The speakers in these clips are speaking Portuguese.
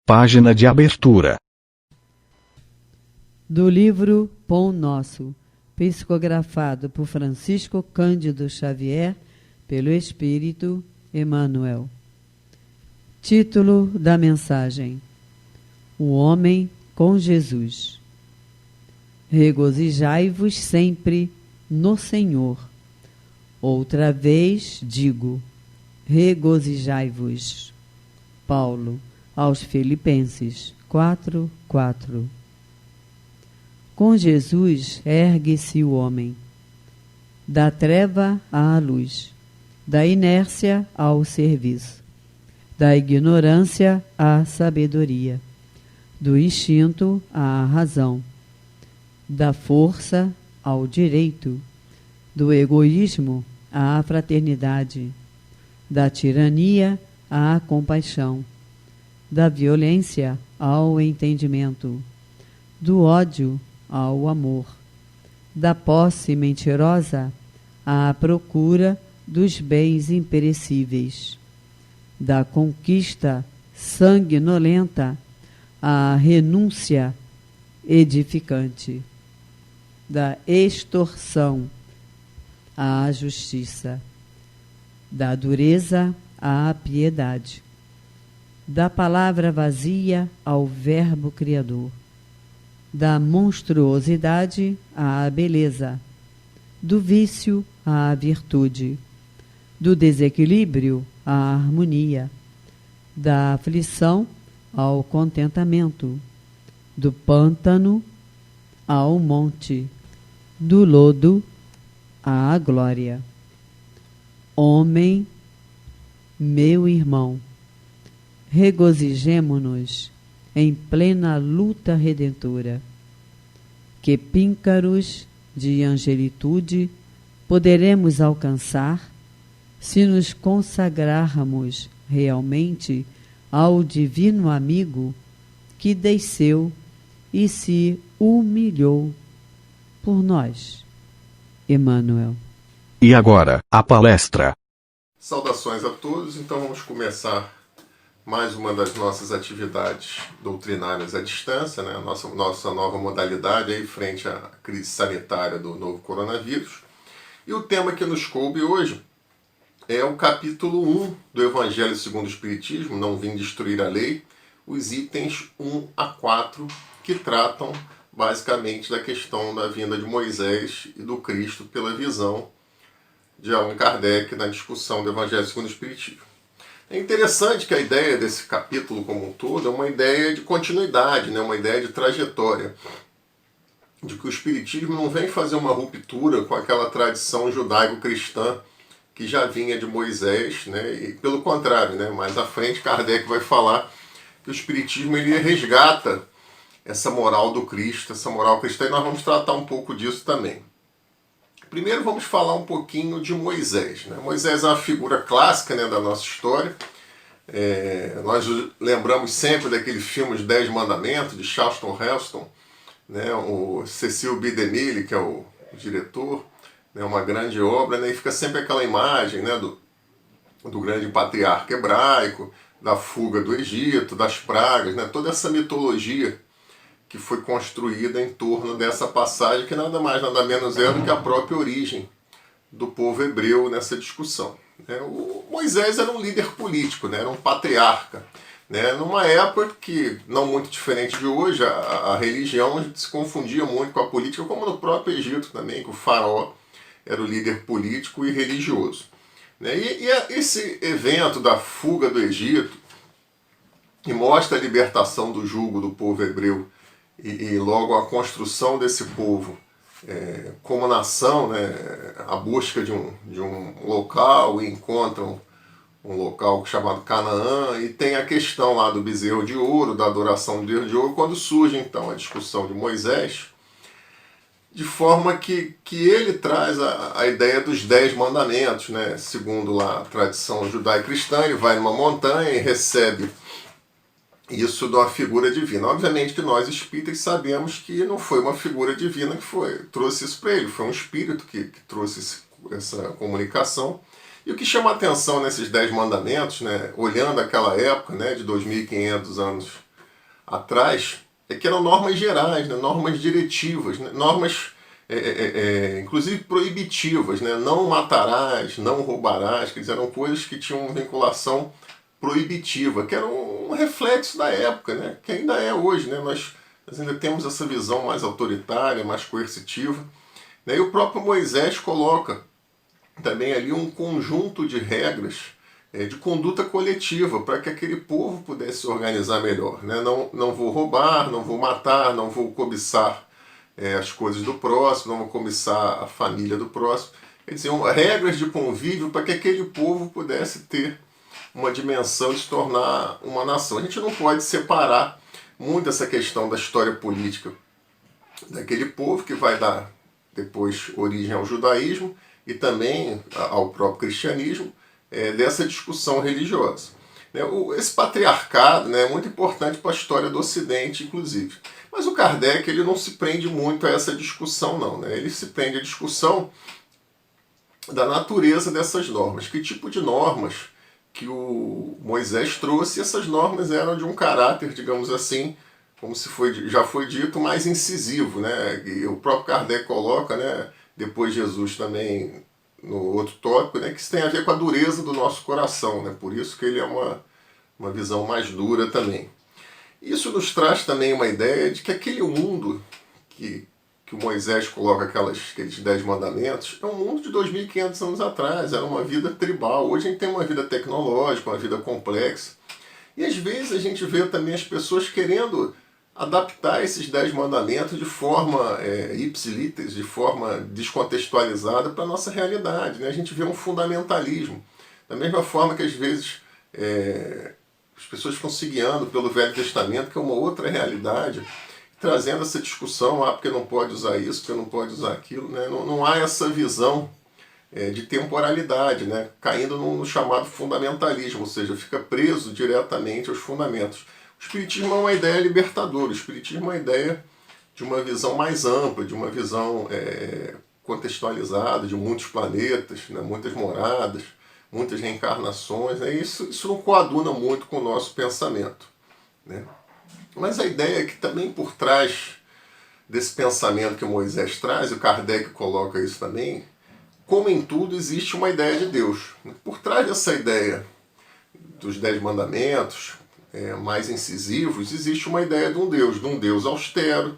Página de abertura. Do livro Pão Nosso, psicografado por Francisco Cândido Xavier, pelo Espírito Emmanuel. Título da mensagem: O homem com Jesus. Regozijai-vos sempre no Senhor. Outra vez digo, regozijai-vos. Paulo, aos Filipenses 4:4. Com Jesus ergue-se o homem, da treva à luz, da inércia ao serviço, da ignorância à sabedoria, do instinto à razão, da força ao direito, do egoísmo à fraternidade, da tirania à compaixão, da violência ao entendimento, do ódio ao amor, da posse mentirosa à procura dos bens imperecíveis, da conquista sanguinolenta à renúncia edificante, da extorsão à justiça, da dureza à piedade, da palavra vazia ao verbo criador, da monstruosidade à beleza, do vício à virtude, do desequilíbrio à harmonia, da aflição ao contentamento, do pântano ao monte, do lodo à glória. Homem, meu irmão, regozijemo-nos em plena luta redentora. Que píncaros de angelitude poderemos alcançar se nos consagrarmos realmente ao divino amigo que desceu e se humilhou por nós. Emmanuel. E agora, a palestra. Saudações a todos. Então vamos começar mais uma das nossas atividades doutrinárias à distância, né? Nossa nova modalidade aí frente à crise sanitária do novo coronavírus. E o tema que nos coube hoje é o capítulo 1 do Evangelho segundo o Espiritismo, Não Vim Destruir a Lei, os itens 1 a 4, que tratam basicamente da questão da vinda de Moisés e do Cristo pela visão de Allan Kardec na discussão do Evangelho segundo o Espiritismo. É interessante que a ideia desse capítulo como um todo é uma ideia de continuidade, né? Uma ideia de trajetória, de que o Espiritismo não vem fazer uma ruptura com aquela tradição judaico-cristã que já vinha de Moisés, né? E pelo contrário, né? Mais à frente Kardec vai falar que o Espiritismo ele resgata essa moral do Cristo, essa moral cristã, e nós vamos tratar um pouco disso também. Primeiro vamos falar um pouquinho de Moisés, né? Moisés é uma figura clássica, né, da nossa história. Nós lembramos sempre daquele filme Os 10 Mandamentos, de Charlton Heston, né? O Cecil B. DeMille, que é o diretor, né? Uma grande obra, né? E fica sempre aquela imagem, né, do grande patriarca hebraico, da fuga do Egito, das pragas, né? Toda essa mitologia que foi construída em torno dessa passagem, que nada mais, nada menos é do que a própria origem do povo hebreu nessa discussão. O Moisés era um líder político, né? Era um patriarca, né? Numa época que, não muito diferente de hoje, a religião se confundia muito com a política, como no próprio Egito também, que o faraó era o líder político e religioso. E esse evento da fuga do Egito, que mostra a libertação do jugo do povo hebreu, e logo a construção desse povo como nação, né, a busca de um local, e encontram um local chamado Canaã, e tem a questão lá do bezerro de ouro, da adoração do Deus de ouro, quando surge então a discussão de Moisés, de forma que ele traz a ideia dos 10 mandamentos, né, segundo lá a tradição judaico-cristã. Ele vai numa montanha e recebe isso de uma figura divina. Obviamente que nós espíritas sabemos que não foi uma figura divina que trouxe isso para ele, foi um espírito que trouxe essa comunicação. E o que chama a atenção nesses 10 mandamentos, né, olhando aquela época, né, de 2.500 anos atrás, é que eram normas gerais, né? Normas diretivas, né? Normas inclusive proibitivas, né? Não matarás, não roubarás, que eram coisas que tinham vinculação proibitiva, que era um reflexo da época, né? Que ainda é hoje, né? Nós ainda temos essa visão mais autoritária, mais coercitiva, né? E o próprio Moisés coloca também ali um conjunto de regras de conduta coletiva para que aquele povo pudesse se organizar melhor, né? Não vou roubar, não vou matar, não vou cobiçar as coisas do próximo, não vou cobiçar a família do próximo. Quer dizer, regras de convívio para que aquele povo pudesse ter uma dimensão de se tornar uma nação. A gente não pode separar muito essa questão da história política daquele povo, que vai dar depois origem ao judaísmo e também ao próprio cristianismo, dessa discussão religiosa. Esse patriarcado, né, é muito importante para a história do Ocidente, inclusive. Mas o Kardec ele não se prende muito a essa discussão, não. Né? Ele se prende à discussão da natureza dessas normas. Que tipo de normas que o Moisés trouxe? Essas normas eram de um caráter, digamos assim, como já foi dito, mais incisivo. Né? E o próprio Kardec coloca, né, depois Jesus também no outro tópico, né, que isso tem a ver com a dureza do nosso coração. Né? Por isso que ele é uma visão mais dura também. Isso nos traz também uma ideia de que aquele mundo que o Moisés coloca aqueles 10 mandamentos é um mundo de 2.500 anos atrás, era uma vida tribal. Hoje a gente tem uma vida tecnológica, uma vida complexa. E às vezes a gente vê também as pessoas querendo adaptar esses 10 mandamentos de forma ipsilíteres, de forma descontextualizada para a nossa realidade. Né? A gente vê um fundamentalismo. Da mesma forma que às vezes as pessoas ficam se guiando pelo Velho Testamento, que é uma outra realidade, trazendo essa discussão, porque não pode usar isso, porque não pode usar aquilo. Né? Não há essa visão de temporalidade, né? Caindo no chamado fundamentalismo, ou seja, fica preso diretamente aos fundamentos. O Espiritismo é uma ideia libertadora, o Espiritismo é uma ideia de uma visão mais ampla, de uma visão contextualizada, de muitos planetas, né? Muitas moradas, muitas reencarnações. Né? Isso não coaduna muito com o nosso pensamento. Né? Mas a ideia é que também por trás desse pensamento que Moisés traz, e o Kardec coloca isso também, como em tudo existe uma ideia de Deus. Por trás dessa ideia dos 10 mandamentos mais incisivos, existe uma ideia de um Deus austero,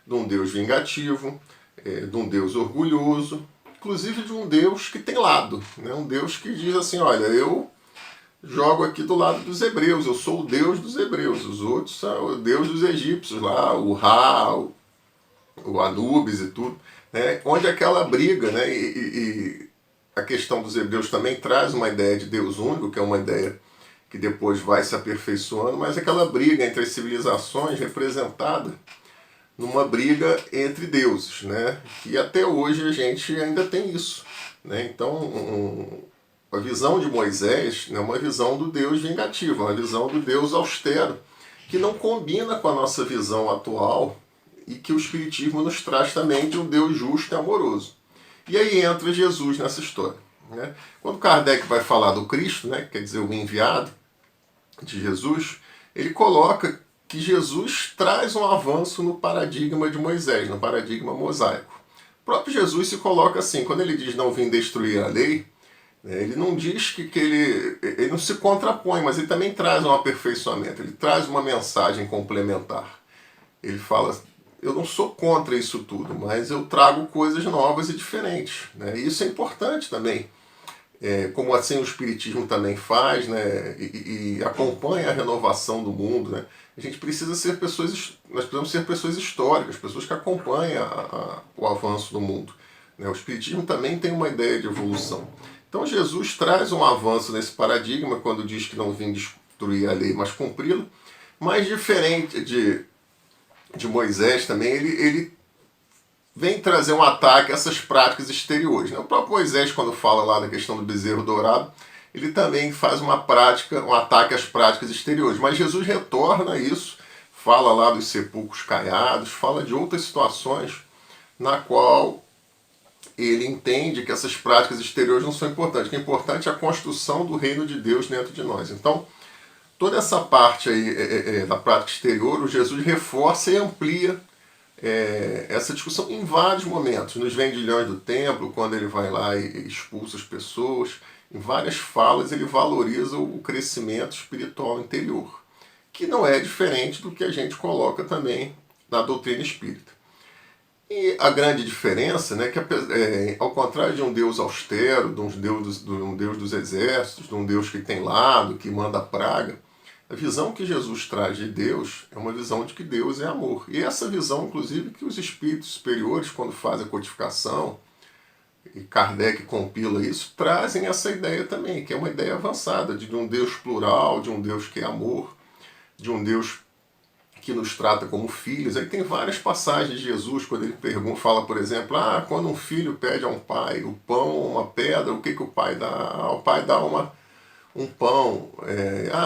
de um Deus vingativo, de um Deus orgulhoso, inclusive de um Deus que tem lado, né? Um Deus que diz assim, olha, eu jogo aqui do lado dos hebreus, eu sou o Deus dos hebreus, os outros são o Deus dos egípcios lá, o Ra, o Anubis e tudo, né? Onde aquela briga, né? E a questão dos hebreus também traz uma ideia de Deus único, que é uma ideia que depois vai se aperfeiçoando, mas aquela briga entre as civilizações representada numa briga entre deuses, né? E até hoje a gente ainda tem isso. Né? Então, a visão de Moisés é uma visão do Deus vingativo, uma visão do Deus austero, que não combina com a nossa visão atual e que o Espiritismo nos traz também de um Deus justo e amoroso. E aí entra Jesus nessa história. Né? Quando Kardec vai falar do Cristo, né, quer dizer, o enviado de Jesus, ele coloca que Jesus traz um avanço no paradigma de Moisés, no paradigma mosaico. O próprio Jesus se coloca assim, quando ele diz não vim destruir a lei, ele não diz que ele não se contrapõe, mas ele também traz um aperfeiçoamento, ele traz uma mensagem complementar. Ele fala, eu não sou contra isso tudo, mas eu trago coisas novas e diferentes. Né? E isso é importante também. Como assim o Espiritismo também faz, né? E acompanha a renovação do mundo. Né? A gente precisa ser pessoas, nós precisamos ser pessoas históricas, pessoas que acompanham o avanço do mundo. Né? O Espiritismo também tem uma ideia de evolução. Então Jesus traz um avanço nesse paradigma quando diz que não vim destruir a lei, mas cumpri-la. Mas diferente de Moisés também, ele vem trazer um ataque a essas práticas exteriores. Né? O próprio Moisés, quando fala lá da questão do bezerro dourado, ele também faz um ataque às práticas exteriores. Mas Jesus retorna isso, fala lá dos sepulcros caiados, fala de outras situações na qual ele entende que essas práticas exteriores não são importantes. O que é importante é a construção do reino de Deus dentro de nós. Então, toda essa parte aí da prática exterior, o Jesus reforça e amplia essa discussão em vários momentos. Nos vendilhões do templo, quando ele vai lá e expulsa as pessoas, em várias falas ele valoriza o crescimento espiritual interior, que não é diferente do que a gente coloca também na doutrina espírita. E a grande diferença, né, que ao contrário de um Deus austero, de um Deus dos exércitos, de um Deus que tem lado, que manda praga, a visão que Jesus traz de Deus é uma visão de que Deus é amor. E essa visão, inclusive, que os espíritos superiores, quando fazem a codificação, e Kardec compila isso, trazem essa ideia também, que é uma ideia avançada, de um Deus plural, de um Deus que é amor, de um Deus que nos trata como filhos. Aí tem várias passagens de Jesus, quando ele fala, por exemplo, quando um filho pede a um pai o pão ou uma pedra, o que o pai dá? O pai dá um pão.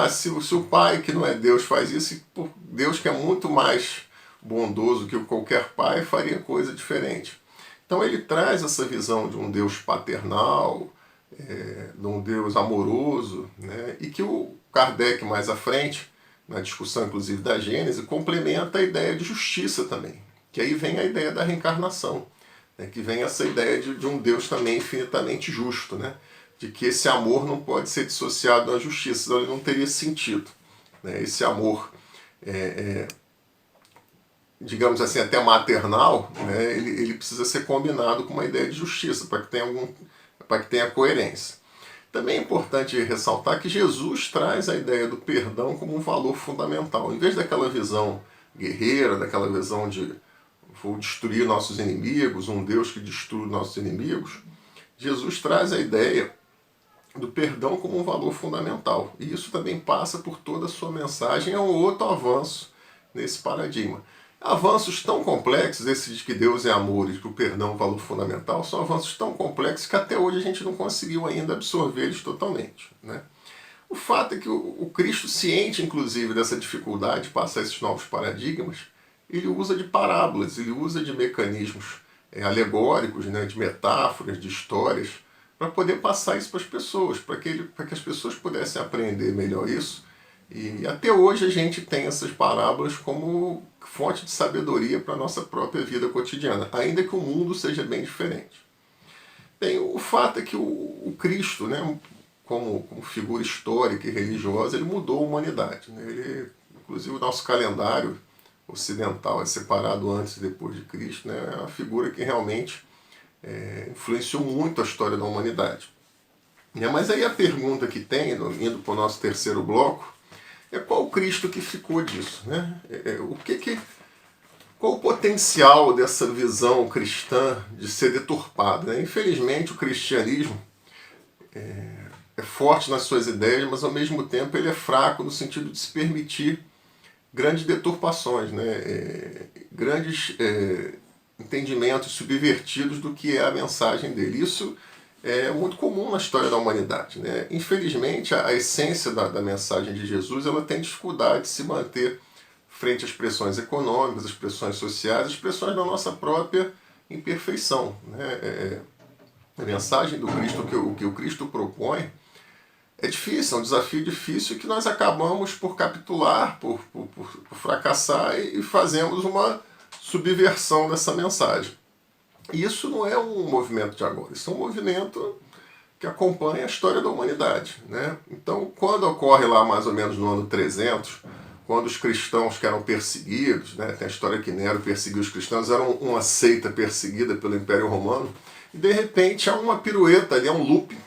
Se o pai, que não é Deus, faz isso, Deus, que é muito mais bondoso que qualquer pai, faria coisa diferente. Então ele traz essa visão de um Deus paternal, de um Deus amoroso, né? E que o Kardec, mais à frente, na discussão inclusive da Gênese, complementa a ideia de justiça também, que aí vem a ideia da reencarnação, né? Que vem essa ideia de um Deus também infinitamente justo, né? De que esse amor não pode ser dissociado da justiça, senão ele não teria sentido, né? Esse amor, digamos assim, até maternal, né? Ele precisa ser combinado com uma ideia de justiça, para que tenha coerência. Também é importante ressaltar que Jesus traz a ideia do perdão como um valor fundamental. Em vez daquela visão guerreira, daquela visão de vou destruir nossos inimigos, um Deus que destrui nossos inimigos, Jesus traz a ideia do perdão como um valor fundamental. E isso também passa por toda a sua mensagem, é um outro avanço nesse paradigma. Avanços tão complexos, esse de que Deus é amor e que o perdão é um valor fundamental, são avanços tão complexos que até hoje a gente não conseguiu ainda absorver eles totalmente, né? O fato é que o Cristo, ciente inclusive dessa dificuldade de passar esses novos paradigmas, ele usa de parábolas, ele usa de mecanismos alegóricos, né, de metáforas, de histórias, para poder passar isso para as pessoas, para que as pessoas pudessem aprender melhor isso. E até hoje a gente tem essas parábolas como fonte de sabedoria para a nossa própria vida cotidiana, ainda que o mundo seja bem diferente. Bem, o fato é que o Cristo, né, como figura histórica e religiosa, ele mudou a humanidade, né? Inclusive o nosso calendário ocidental é separado antes e depois de Cristo, né? É uma figura que realmente influenciou muito a história da humanidade. Mas aí a pergunta que tem, indo para o nosso terceiro bloco, é qual o Cristo que ficou disso, né? Qual o potencial dessa visão cristã de ser deturpada, né? Infelizmente o cristianismo é forte nas suas ideias, mas ao mesmo tempo ele é fraco no sentido de se permitir grandes deturpações, né? Grandes entendimentos subvertidos do que é a mensagem dele. Isso é muito comum na história da humanidade, né? Infelizmente, a essência da mensagem de Jesus ela tem dificuldade de se manter frente às pressões econômicas, às pressões sociais, às pressões da nossa própria imperfeição, né? A mensagem do Cristo, o que o Cristo propõe, é difícil, é um desafio difícil que nós acabamos por capitular, por fracassar e fazemos uma subversão dessa mensagem. E isso não é um movimento de agora, isso é um movimento que acompanha a história da humanidade, né? Então, quando ocorre lá mais ou menos no ano 300, quando os cristãos que eram perseguidos, né? Tem a história que Nero perseguiu os cristãos, eram uma seita perseguida pelo Império Romano, e de repente há uma pirueta ali, há um looping,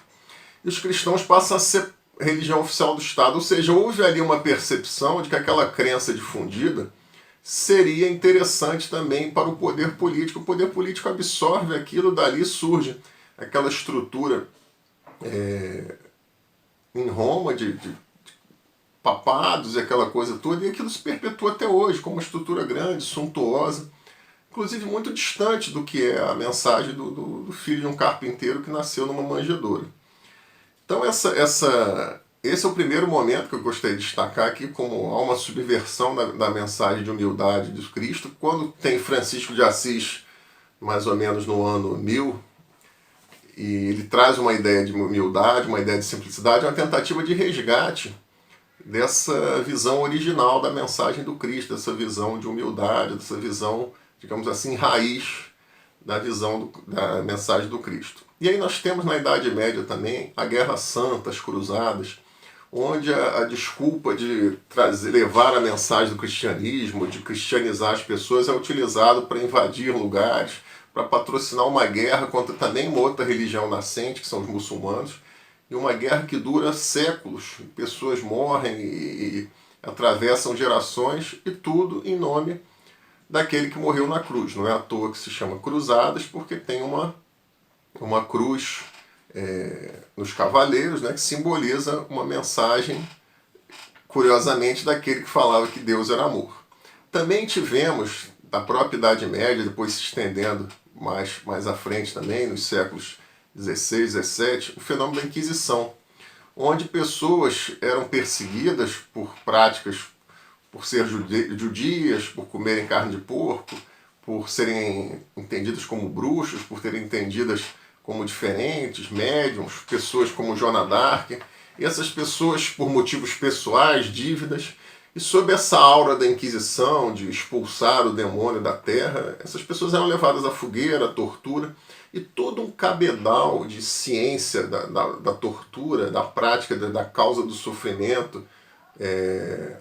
e os cristãos passam a ser religião oficial do Estado, ou seja, houve ali uma percepção de que aquela crença difundida seria interessante também para o poder político. O poder político absorve aquilo, dali surge aquela estrutura em Roma de papados e aquela coisa toda, e aquilo se perpetua até hoje como uma estrutura grande, suntuosa, inclusive muito distante do que é a mensagem do filho de um carpinteiro que nasceu numa manjedoura. Então esse é o primeiro momento que eu gostaria de destacar aqui, como há uma subversão da mensagem de humildade de Cristo, quando tem Francisco de Assis, mais ou menos no ano 1000, e ele traz uma ideia de humildade, uma ideia de simplicidade, uma tentativa de resgate dessa visão original da mensagem do Cristo, dessa visão de humildade, dessa visão, digamos assim, raiz da visão da mensagem do Cristo. E aí nós temos na Idade Média também a Guerra Santa, as Cruzadas, onde a desculpa de levar a mensagem do cristianismo, de cristianizar as pessoas, é utilizado para invadir lugares, para patrocinar uma guerra contra também uma outra religião nascente, que são os muçulmanos, e uma guerra que dura séculos, pessoas morrem e atravessam gerações, e tudo em nome daquele que morreu na cruz. Não é à toa que se chama Cruzadas, porque tem uma cruz nos cavaleiros, né, que simboliza uma mensagem, curiosamente, daquele que falava que Deus era amor. Também tivemos, da própria Idade Média, depois se estendendo mais à frente também, nos séculos XVI, XVII, o fenômeno da Inquisição, onde pessoas eram perseguidas por práticas, por ser judias, por comerem carne de porco, por serem entendidas como bruxos, por terem entendidas como diferentes, médiums, pessoas como Joana d'Arc, e essas pessoas, por motivos pessoais, dívidas, e sob essa aura da Inquisição, de expulsar o demônio da terra, essas pessoas eram levadas à fogueira, à tortura, e todo um cabedal de ciência da tortura, da prática, da causa do sofrimento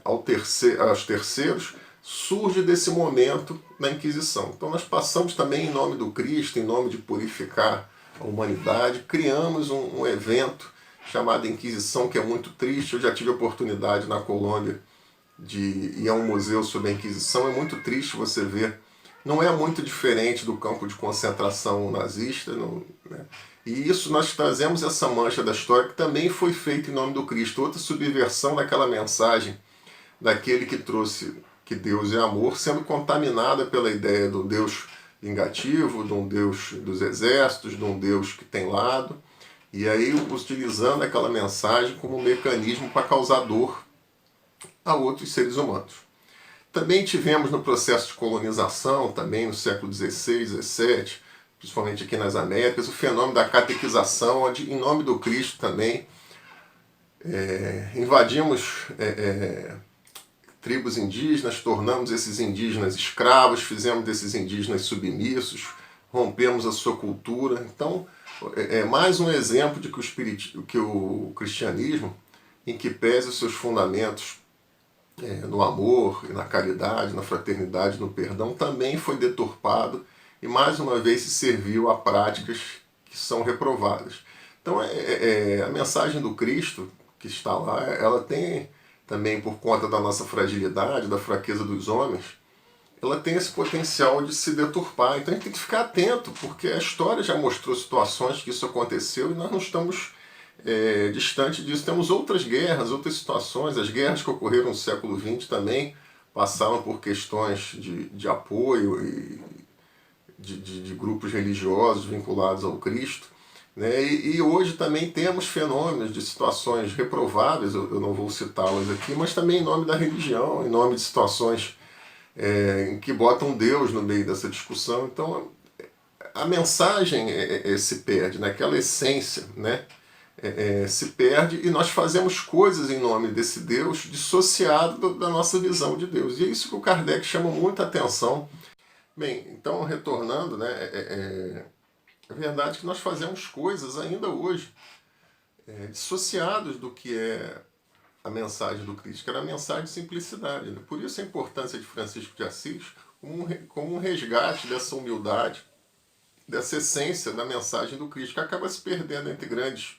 aos terceiros, surge desse momento da Inquisição. Então nós passamos também, em nome do Cristo, em nome de purificar a humanidade, criamos um evento chamado Inquisição, que é muito triste. Eu já tive a oportunidade na Colômbia de ir a um museu sobre a Inquisição. É muito triste você ver. Não é muito diferente do campo de concentração nazista, né? E isso nós trazemos essa mancha da história que também foi feita em nome do Cristo, outra subversão daquela mensagem daquele que trouxe que Deus é amor, sendo contaminada pela ideia do Deus vingativo, de um Deus dos exércitos, de um Deus que tem lado, e aí utilizando aquela mensagem como um mecanismo para causar dor a outros seres humanos. Também tivemos no processo de colonização, também no século XVI, XVII, principalmente aqui nas Américas, o fenômeno da catequização, onde, em nome do Cristo também, invadimos tribos indígenas, tornamos esses indígenas escravos, fizemos desses indígenas submissos, rompemos a sua cultura. Então, é mais um exemplo de que o cristianismo, em que pese os seus fundamentos no amor, e na caridade, na fraternidade, no perdão, também foi deturpado e mais uma vez se serviu a práticas que são reprovadas. Então a mensagem do Cristo que está lá, ela tem também, por conta da nossa fragilidade, da fraqueza dos homens, ela tem esse potencial de se deturpar. Então a gente tem que ficar atento, porque a história já mostrou situações que isso aconteceu e nós não estamos distante disso. Temos outras guerras, outras situações. As guerras que ocorreram no século XX também passaram por questões de apoio e de grupos religiosos vinculados ao Cristo, né? E hoje também temos fenômenos de situações reprováveis, eu não vou citá-las aqui, mas também em nome da religião, em nome de situações em que botam Deus no meio dessa discussão. Então a mensagem se perde, né? Aquela essência, né? Se perde, e nós fazemos coisas em nome desse Deus dissociado da nossa visão de Deus. E é isso que o Kardec chama muita atenção. Bem, então retornando, né, é verdade que nós fazemos coisas ainda hoje dissociados do que é a mensagem do Cristo, que era a mensagem de simplicidade, né? Por isso a importância de Francisco de Assis como um resgate dessa humildade, dessa essência da mensagem do Cristo, que acaba se perdendo entre grandes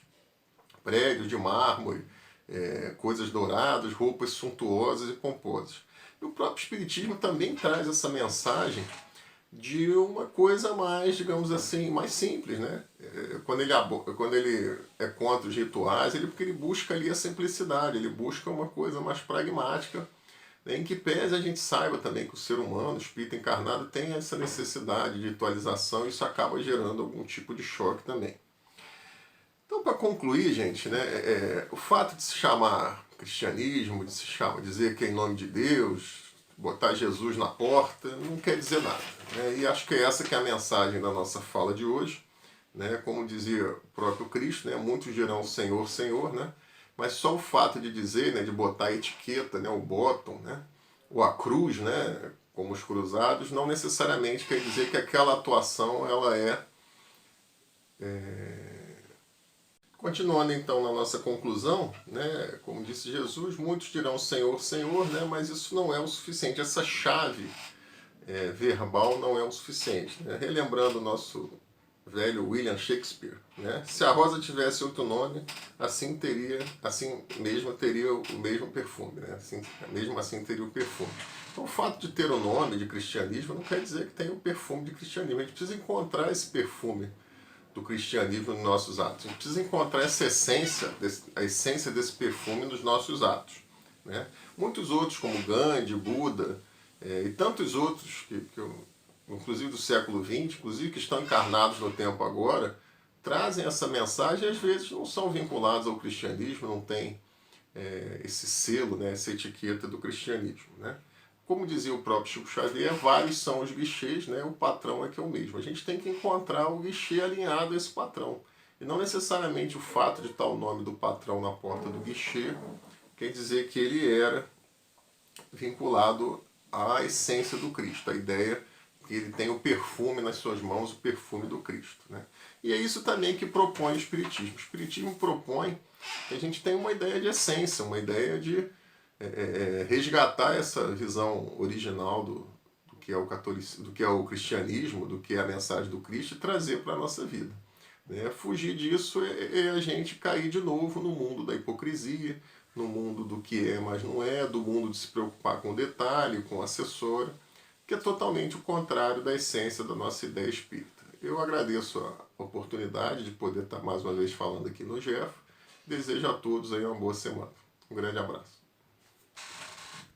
prédios de mármore, coisas douradas, roupas suntuosas e pomposas. E o próprio Espiritismo também traz essa mensagem de uma coisa mais, digamos assim, mais simples, né? Quando ele é contra os rituais, porque ele busca ali a simplicidade, ele busca uma coisa mais pragmática, né? Em que pese a gente saiba também que o ser humano, o espírito encarnado, tem essa necessidade de ritualização, e isso acaba gerando algum tipo de choque também. Então, para concluir, gente, né, o fato de se chamar cristianismo, de se dizer que é em nome de Deus, botar Jesus na porta, não quer dizer nada, né? E acho que essa que é a mensagem da nossa fala de hoje, né? Como dizia o próprio Cristo, né? Muitos dirão Senhor, Senhor, né? mas só o fato de dizer, né, de botar a etiqueta, né, o bottom, né, ou a cruz, né, como os cruzados, não necessariamente quer dizer que aquela atuação ela é... Continuando então na nossa conclusão, né, como disse Jesus, muitos dirão Senhor, Senhor, né, mas isso não é o suficiente, essa chave verbal não é o suficiente. Né? Relembrando o nosso velho William Shakespeare, né? Se a rosa tivesse outro nome, assim mesmo teria o mesmo perfume, né? Mesmo assim teria o perfume. Então, o fato de ter o nome de cristianismo não quer dizer que tem o perfume de cristianismo. A gente precisa encontrar esse perfume do cristianismo nos nossos atos. A gente precisa encontrar essa essência, a essência desse perfume nos nossos atos. Né? Muitos outros, como Gandhi, Buda e tantos outros, inclusive do século XX, inclusive que estão encarnados no tempo agora, trazem essa mensagem e às vezes não são vinculados ao cristianismo, não tem esse selo, né, essa etiqueta do cristianismo. Né? Como dizia o próprio Chico Xavier, vários são os guichês, né? O patrão é que é o mesmo. A gente tem que encontrar o guichê alinhado a esse patrão. E não necessariamente o fato de estar o nome do patrão na porta do guichê quer dizer que ele era vinculado à essência do Cristo, a ideia que ele tem o perfume nas suas mãos, o perfume do Cristo. Né? E é isso também que propõe o Espiritismo. O Espiritismo propõe que a gente tenha uma ideia de essência, uma ideia de resgatar essa visão original do que é o catolicismo, do que é o cristianismo, do que é a mensagem do Cristo e trazer para a nossa vida. Né? Fugir disso é a gente cair de novo no mundo da hipocrisia, no mundo do que é, mas não é, do mundo de se preocupar com o detalhe, com o acessório, que é totalmente o contrário da essência da nossa ideia espírita. Eu agradeço a oportunidade de poder estar mais uma vez falando aqui no GEF. Desejo a todos aí uma boa semana. Um grande abraço.